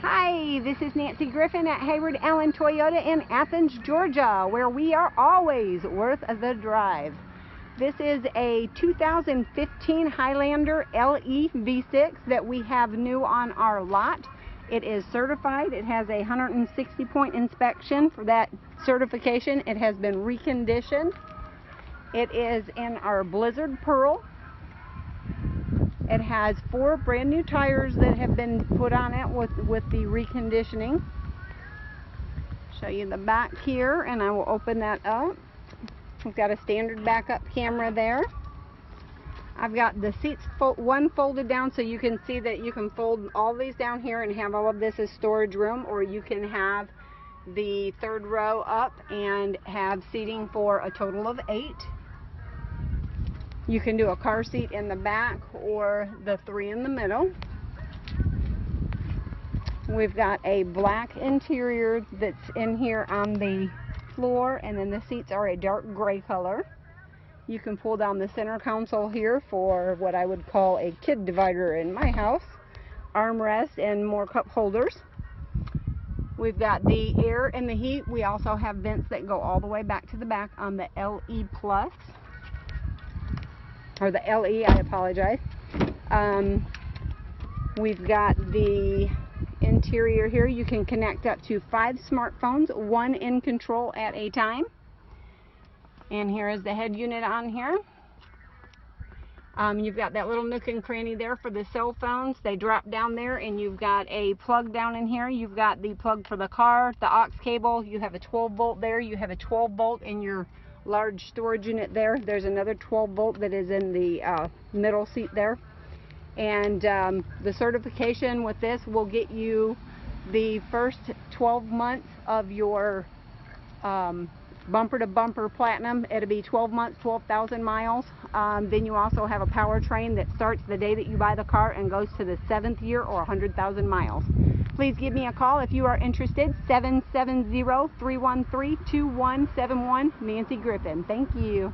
Hi, this is Nancy Griffin at Heyward Allen Toyota in Athens, Georgia, where we are always worth the drive. This is a 2015 Highlander LE V6 that we have new on our lot. It is certified. It has a 160-point inspection for that certification. It has been reconditioned. It is in our Blizzard Pearl. It has 4 brand new tires that have been put on it with the reconditioning. Show you the back here, and I will open that up. We've got a standard backup camera there. I've got the seats one folded down, so you can see that you can fold all these down here and have all of this as storage room, or you can have the 3rd row up and have seating for a total of 8. You can do a car seat in the back or the 3 in the middle. We've got a black interior that's in here on the floor, and then the seats are a dark gray color. You can pull down the center console here for what I would call a kid divider in my house. Armrest and more cup holders. We've got the air and the heat. We also have vents that go all the way back to the back on the LE Plus. Or the LE, I apologize. We've got the interior here. You can connect up to 5 smartphones, 1 in control at a time. And here is the head unit on here. You've got that little nook and cranny there for the cell phones. They drop down there, and you've got a plug down in here. You've got the plug for the car, the aux cable. You have a 12 volt there. You have a 12 volt in your large storage unit there. There's another 12 volt that is in the middle seat there. And the certification with this will get you the first 12 months of your bumper to bumper platinum. It'll be 12 months, 12,000 miles. Then you also have a powertrain that starts the day that you buy the car and goes to the 7th year or 100,000 miles. Please give me a call if you are interested. 770-313-2171. Nancy Griffin. Thank you.